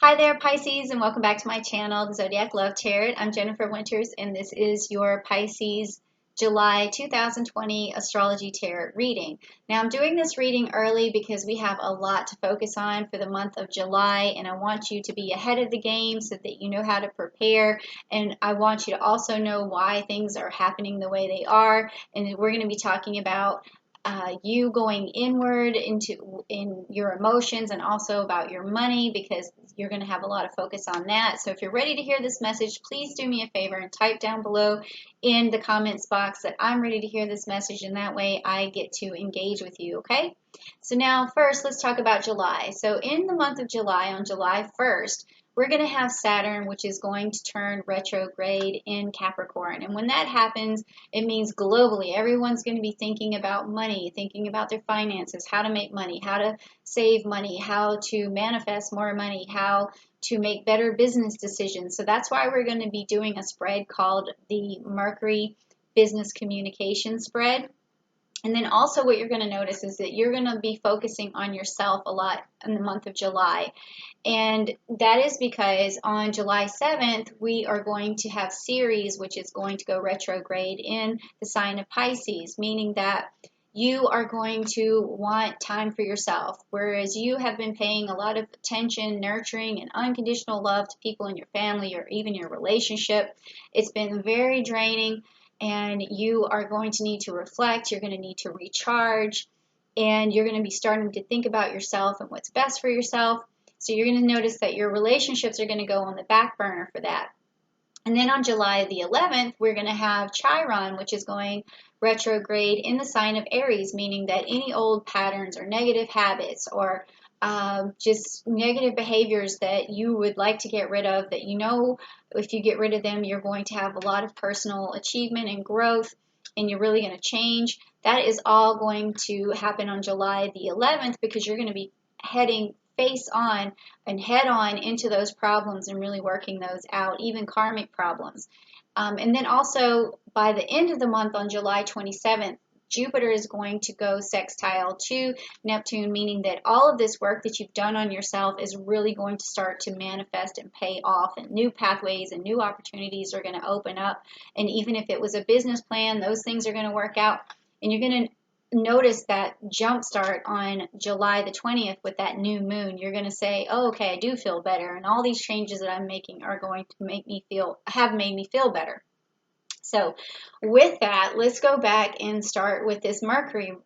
Hi there, Pisces, and welcome back to my channel, the Zodiac Love Tarot. I'm Jennifer Winters, and this is your Pisces July 2020 Astrology Tarot reading. Now, I'm doing this reading early because we have a lot to focus on for the month of July, and I want you to be ahead of the game so that you know how to prepare, and I want you to also know why things are happening the way they are, and we're going to be talking about you going inward in your emotions and also about your money because you're going to have a lot of focus on that. So if you're ready to hear this message, please do me a favor and type down below in the comments box that I'm ready to hear this message, and that way I get to engage with you, okay? So now first let's talk about July. So in the month of July, on July 1st, we're going to have Saturn, which is going to turn retrograde in Capricorn. And when that happens, it means globally, everyone's going to be thinking about money, thinking about their finances, how to make money, how to save money, how to manifest more money, how to make better business decisions. So that's why we're going to be doing a spread called the Mercury Business Communication Spread. And then also what you're going to notice is that you're going to be focusing on yourself a lot in the month of July. And that is because on July 7th, we are going to have Ceres, which is going to go retrograde in the sign of Pisces, meaning that you are going to want time for yourself. Whereas you have been paying a lot of attention, nurturing, and unconditional love to people in your family or even your relationship, it's been very draining. And you are going to need to reflect, you're going to need to recharge, and you're going to be starting to think about yourself and what's best for yourself. So you're going to notice that your relationships are going to go on the back burner for that. And then on July the 11th, we're going to have Chiron, which is going retrograde in the sign of Aries, meaning that any old patterns or negative habits or just negative behaviors that you would like to get rid of, that you know if you get rid of them, you're going to have a lot of personal achievement and growth, and you're really going to change. That is all going to happen on July the 11th because you're going to be heading face on and head on into those problems and really working those out, even karmic problems. And then also by the end of the month on July 27th, Jupiter is going to go sextile to Neptune, meaning that all of this work that you've done on yourself is really going to start to manifest and pay off, and new pathways and new opportunities are going to open up. And even if it was a business plan, those things are going to work out, and you're going to notice that jump start on July the 20th with that new moon. You're going to say, oh, okay, I do feel better, and all these changes that I'm making are going to have made me feel better. So with that, let's go back and start with this Mercury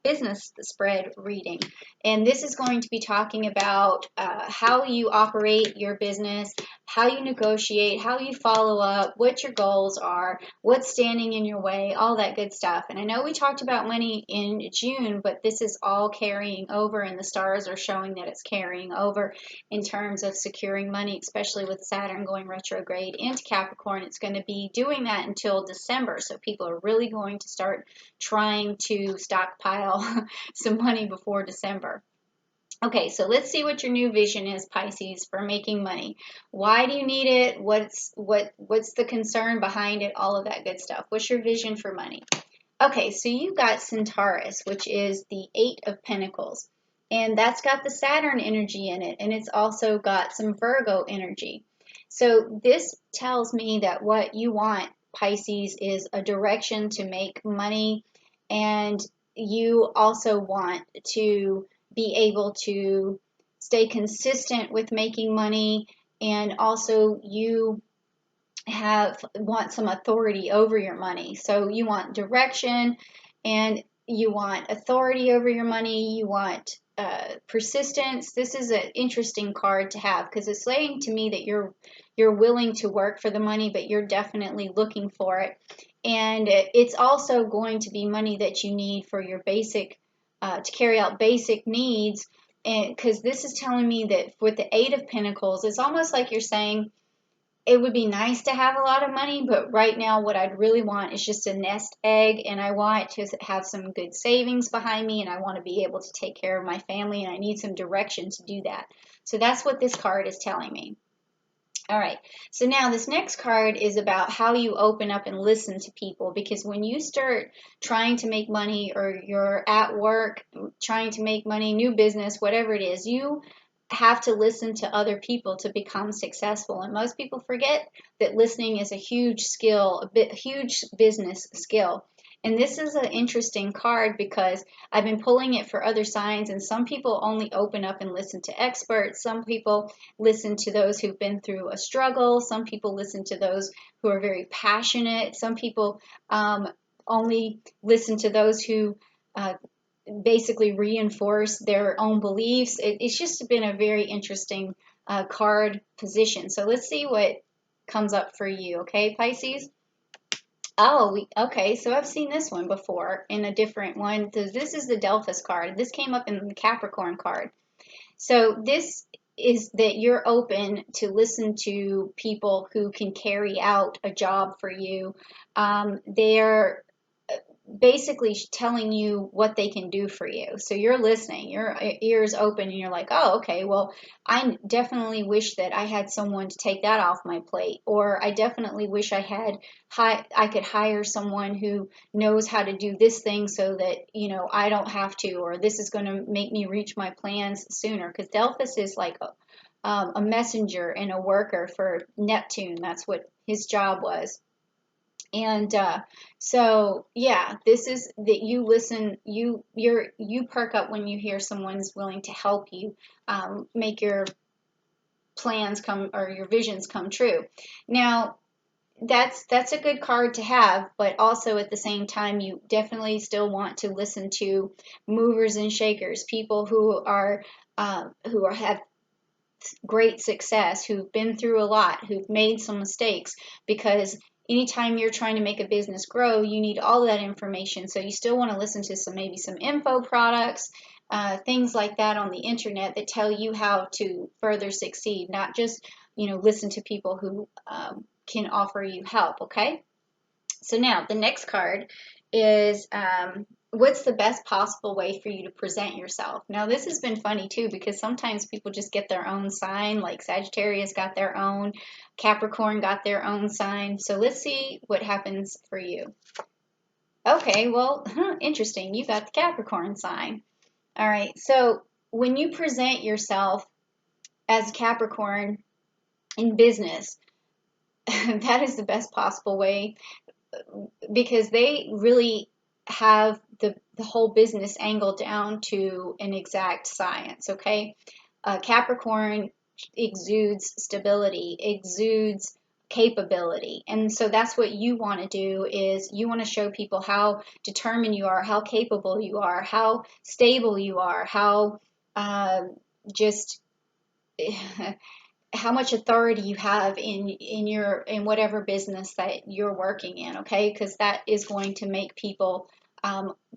business spread reading. And this is going to be talking about how you operate your business, how you negotiate, how you follow up, what your goals are, what's standing in your way, all that good stuff. And I know we talked about money in June, but this is all carrying over, and the stars are showing that it's carrying over in terms of securing money, especially with Saturn going retrograde into Capricorn. It's going to be doing that until December. So people are really going to start trying to stockpile some money before December. Okay, so let's see what your new vision is, Pisces, for making money. Why do you need it? What's the concern behind it? All of that good stuff. What's your vision for money? Okay, so you've got Centaurus, which is the 8 of Pentacles. And that's got the Saturn energy in it, and it's also got some Virgo energy. So this tells me that what you want, Pisces, is a direction to make money, and you also want to be able to stay consistent with making money, and also you want some authority over your money. So you want direction, and you want authority over your money. You want persistence. This is an interesting card to have because it's saying to me that you're willing to work for the money, but you're definitely looking for it. And it's also going to be money that you need for your basic to carry out basic needs. And because this is telling me that with the 8 of Pentacles, it's almost like you're saying, it would be nice to have a lot of money, but right now what I'd really want is just a nest egg, and I want to have some good savings behind me, and I want to be able to take care of my family, and I need some direction to do that. So that's what this card is telling me. All right, so now this next card is about how you open up and listen to people, because when you start trying to make money, or you're at work trying to make money, new business, whatever it is, you have to listen to other people to become successful. And most people forget that listening is a huge skill, huge business skill. And this is an interesting card because I've been pulling it for other signs, and some people only open up and listen to experts. Some people listen to those who've been through a struggle. Some people listen to those who are very passionate. Some people only listen to those who basically reinforce their own beliefs. It's just been a very interesting card position. So let's see what comes up for you, okay, Pisces? Oh, okay, so I've seen this one before in a different one. This is the Delphus card. This came up in the Capricorn card. So this is that you're open to listen to people who can carry out a job for you. They're basically telling you what they can do for you. So you're listening, your ears open, and you're like, oh, okay, well, I definitely wish that I had someone to take that off my plate. Or I definitely wish I could hire someone who knows how to do this thing so that, I don't have to, or this is going to make me reach my plans sooner. Because Delphus is like a messenger and a worker for Neptune. That's what his job was. And so yeah, this is that you listen, you perk up when you hear someone's willing to help you make your plans come, or your visions come true. Now that's a good card to have, but also at the same time you definitely still want to listen to movers and shakers, people who have great success, who've been through a lot, who've made some mistakes, because anytime you're trying to make a business grow, you need all of that information. So you still want to listen to maybe some info products, things like that on the internet that tell you how to further succeed, not just, listen to people who can offer you help, okay? So now the next card is what's the best possible way for you to present yourself? Now this has been funny too, because sometimes people just get their own sign, like Sagittarius got their own, Capricorn got their own sign. So let's see what happens for you. Okay, well, interesting. You got the Capricorn sign. All right, so when you present yourself as Capricorn in business, that is the best possible way, because they really have the whole business angle down to an exact science, okay? Capricorn exudes stability, exudes capability. And so that's what you want to do, is you want to show people how determined you are, how capable you are, how stable you are, how just how much authority you have in whatever business that you're working in, okay? Because that is going to make people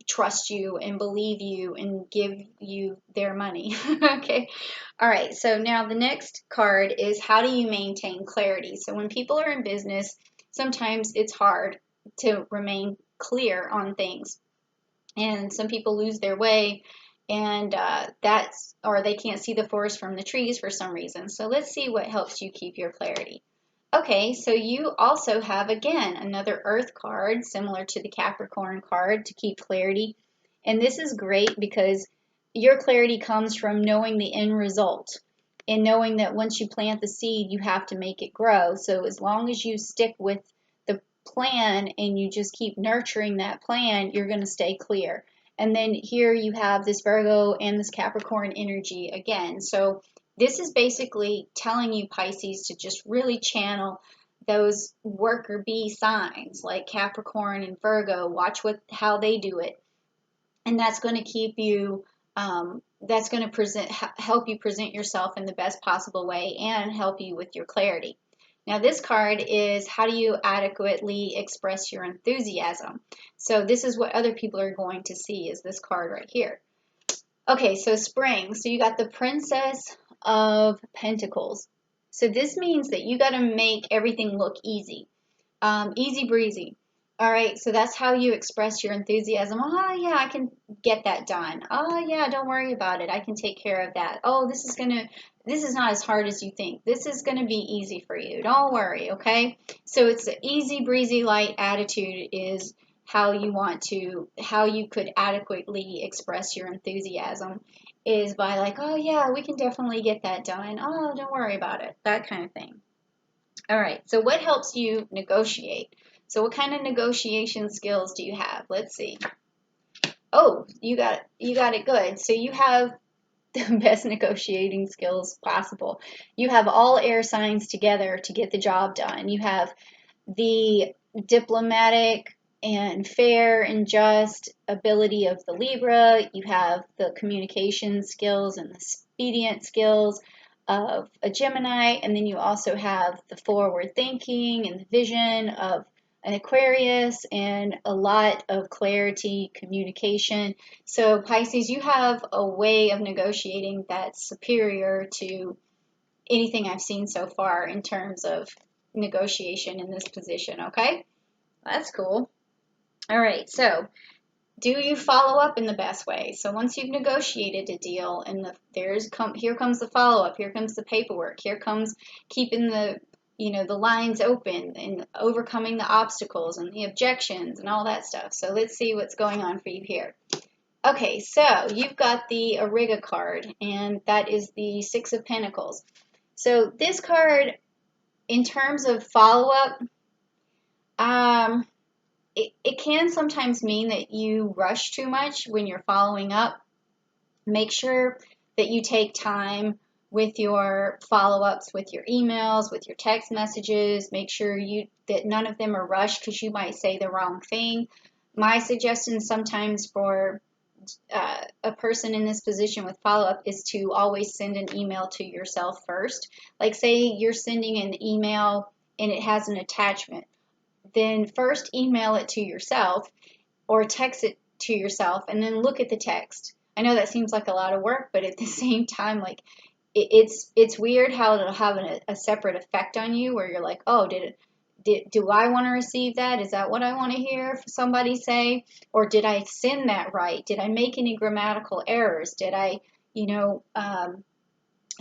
trust you and believe you and give you their money. Okay. All right. So now the next card is, how do you maintain clarity? So when people are in business, sometimes it's hard to remain clear on things, and some people lose their way, and or they can't see the forest from the trees for some reason. So let's see what helps you keep your clarity. Okay, so you also have, again, another Earth card similar to the Capricorn card to keep clarity. And this is great because your clarity comes from knowing the end result and knowing that once you plant the seed, you have to make it grow. So as long as you stick with the plan and you just keep nurturing that plan, you're going to stay clear. And then here you have this Virgo and this Capricorn energy again. So this is basically telling you, Pisces, to just really channel those worker bee signs like Capricorn and Virgo. Watch how they do it, and that's going to keep you. That's going to help you present yourself in the best possible way and help you with your clarity. Now this card is, how do you adequately express your enthusiasm? So this is what other people are going to see, is this card right here. Okay, so spring. So you got the Princess of Pentacles. So this means that you got to make everything look easy. Easy breezy. All right, so that's how you express your enthusiasm. Oh, yeah, I can get that done. Oh, yeah, don't worry about it. I can take care of that. Oh, this is not as hard as you think. This is going to be easy for you. Don't worry, okay? So it's an easy breezy light attitude is how you could adequately express your enthusiasm. is by like, oh yeah, we can definitely get that done. Oh, don't worry about it. That kind of thing. All right, so what helps you negotiate? So what kind of negotiation skills do you have? Let's see. Oh, you got it good. So you have the best negotiating skills possible. You have all air signs together to get the job done. You have the diplomatic and fair and just ability of the Libra. You have the communication skills and the expedient skills of a Gemini. And then you also have the forward thinking and the vision of an Aquarius and a lot of clarity, communication. So Pisces, you have a way of negotiating that's superior to anything I've seen so far in terms of negotiation in this position, okay? That's cool. All right, so do you follow up in the best way? So once you've negotiated a deal and here comes the follow-up, here comes the paperwork, here comes keeping the the lines open and overcoming the obstacles and the objections and all that stuff. So let's see what's going on for you here. Okay, so you've got the Ariga card, and that is the Six of Pentacles. So this card, in terms of follow-up, it can sometimes mean that you rush too much when you're following up. Make sure that you take time with your follow-ups, with your emails, with your text messages. Make sure that none of them are rushed because you might say the wrong thing. My suggestion sometimes for a person in this position with follow-up is to always send an email to yourself first. Like say you're sending an email and it has an attachment. Then first email it to yourself or text it to yourself and then look at the text. I know that seems like a lot of work, but at the same time, like it's weird how it'll have a separate effect on you where you're like, oh, do I want to receive that? Is that what I want to hear somebody say? Or did I send that right? Did I make any grammatical errors? Did I,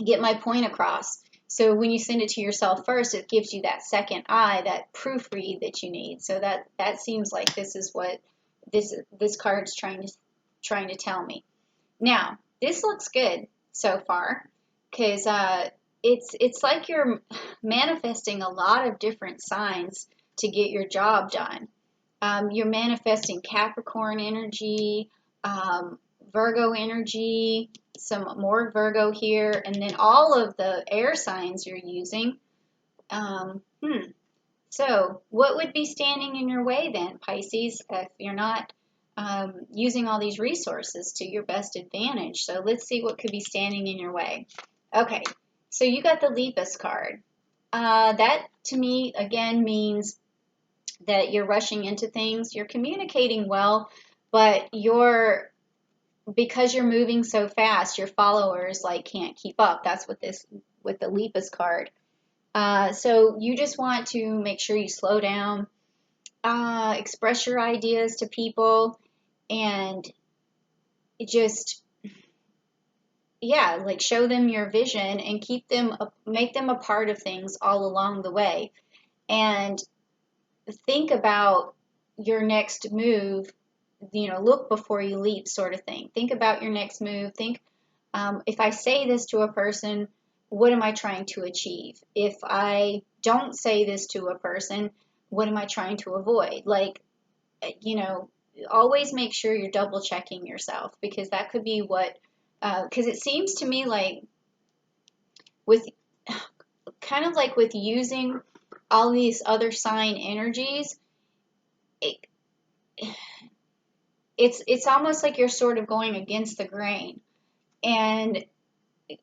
get my point across? So when you send it to yourself first, it gives you that second eye, that proofread that you need. So that seems like this is what this card's trying to tell me. Now, this looks good so far because it's like you're manifesting a lot of different signs to get your job done. You're manifesting Capricorn energy, Virgo energy, some more Virgo here, and then all of the air signs you're using. So what would be standing in your way then, Pisces, if you're not using all these resources to your best advantage? So let's see what could be standing in your way. Okay, so you got the Lepus card. That to me, again, means that you're rushing into things. You're communicating well, but because you're moving so fast, your followers can't keep up. That's what with the Lepus card. So you just want to make sure you slow down, express your ideas to people, and just show them your vision and make them a part of things all along the way, and think about your next move. Look before you leap, sort of thing. Think about your next move. Think, if I say this to a person, what am I trying to achieve? If I don't say this to a person, what am I trying to avoid? Always make sure you're double checking yourself, because that could be because it seems to me like with with using all these other sign energies, it's almost like you're sort of going against the grain, and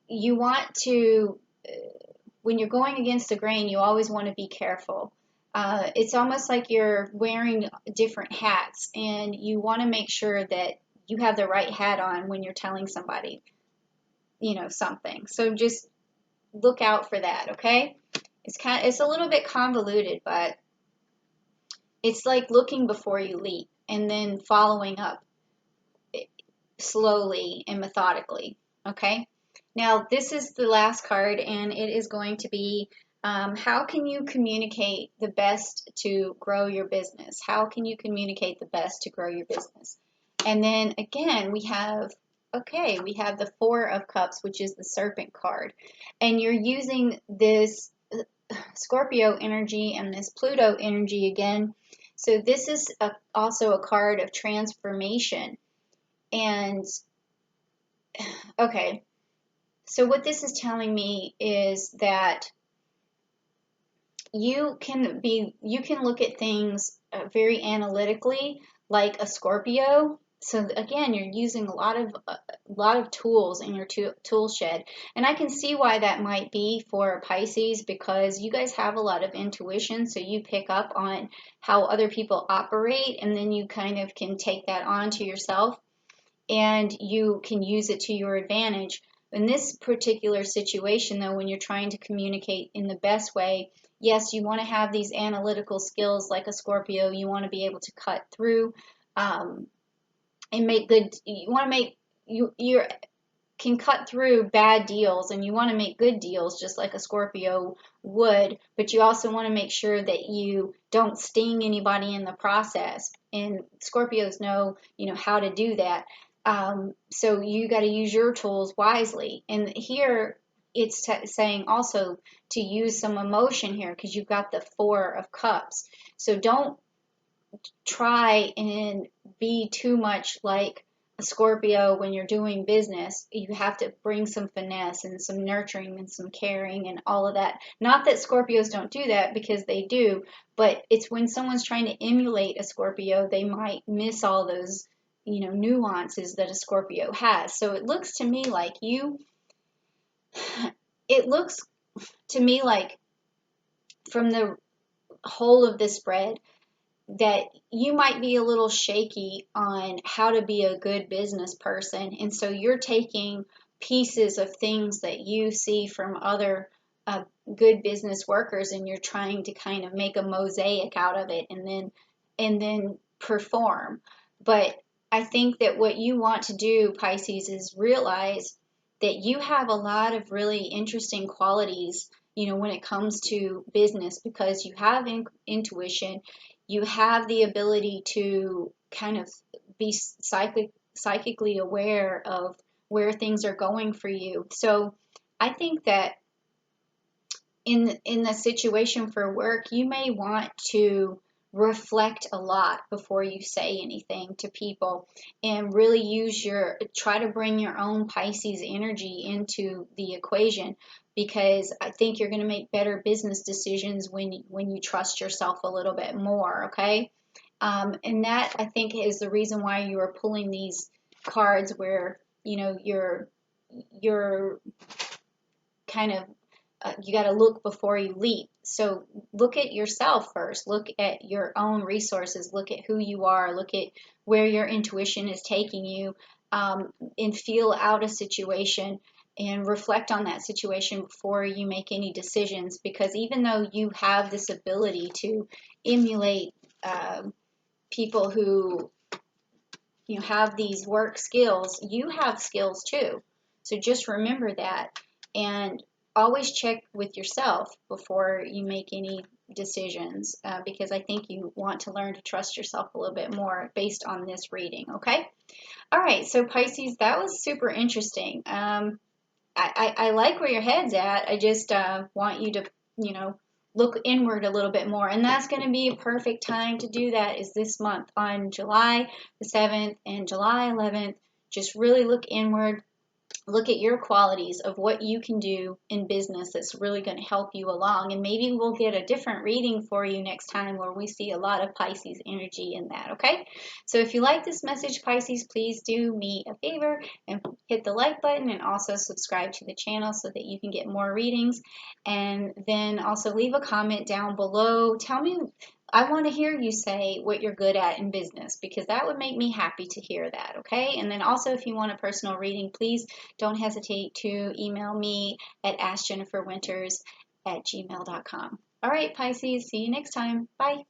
you want to, when you're going against the grain, you always want to be careful. It's almost like you're wearing different hats, and you want to make sure that you have the right hat on when you're telling somebody, something. So just look out for that, okay? It's a little bit convoluted, but it's like looking before you leap and then following up slowly and methodically, okay? Now, this is the last card, and it is going to be how can you communicate the best to grow your business? How can you communicate the best to grow your business? And then again, we have Okay, we have the Four of Cups, which is the Serpent card. And you're using this Scorpio energy and this Pluto energy again. So this is also a card of transformation. And okay, so what this is telling me is that you can look at things very analytically like a Scorpio. So again, you're using a lot of tools in your tool shed, and I can see why that might be for Pisces, because you guys have a lot of intuition, so you pick up on how other people operate, and then you kind of can take that on to yourself, and you can use it to your advantage. In this particular situation, though, when you're trying to communicate in the best way, yes, you want to have these analytical skills like a Scorpio. You want to be able to cut through and make good. You want to make you can cut through bad deals, and you want to make good deals just like a Scorpio would, but you also want to make sure that you don't sting anybody in the process, and Scorpios know how to do that. So you got to use your tools wisely, and here it's saying also to use some emotion here, because you've got the Four of Cups. So don't try and be too much like a Scorpio when you're doing business. You have to bring some finesse and some nurturing and some caring and all of that. Not that Scorpios don't do that, because they do, but it's when someone's trying to emulate a Scorpio, they might miss all those nuances that a Scorpio has. So it looks to me like from the whole of this spread that you might be a little shaky on how to be a good business person. And so you're taking pieces of things that you see from other good business workers, and you're trying to kind of make a mosaic out of it and then perform. But I think that what you want to do, Pisces, is realize that you have a lot of really interesting qualities, when it comes to business, because you have intuition, you have the ability to kind of be psychically aware of where things are going for you. So I think that in the situation for work, you may want to reflect a lot before you say anything to people, and really try to bring your own Pisces energy into the equation, because I think you're going to make better business decisions when you trust yourself a little bit more. Okay. And that, I think, is the reason why you are pulling these cards where you're kind of you got to look before you leap. So look at yourself first. Look at your own resources. Look at who you are. Look at where your intuition is taking you, and feel out a situation and reflect on that situation before you make any decisions. Because even though you have this ability to emulate people who have these work skills, you have skills too. So just remember that, and always check with yourself before you make any decisions, because I think you want to learn to trust yourself a little bit more based on this reading. Okay. All right. So Pisces, that was super interesting. I like where your head's at. I just want you to, look inward a little bit more. And that's going to be a perfect time to do that, is this month on July the 7th and July 11th. Just really look inward. Look at your qualities of what you can do in business that's really going to help you along. And maybe we'll get a different reading for you next time where we see a lot of Pisces energy in that, okay? So if you like this message, Pisces, please do me a favor and hit the like button, and also subscribe to the channel so that you can get more readings. And then also leave a comment down below. Tell me, I want to hear you say what you're good at in business, because that would make me happy to hear that, okay? And then also, if you want a personal reading, please don't hesitate to email me at askjenniferwinters@gmail.com. All right, Pisces, see you next time. Bye.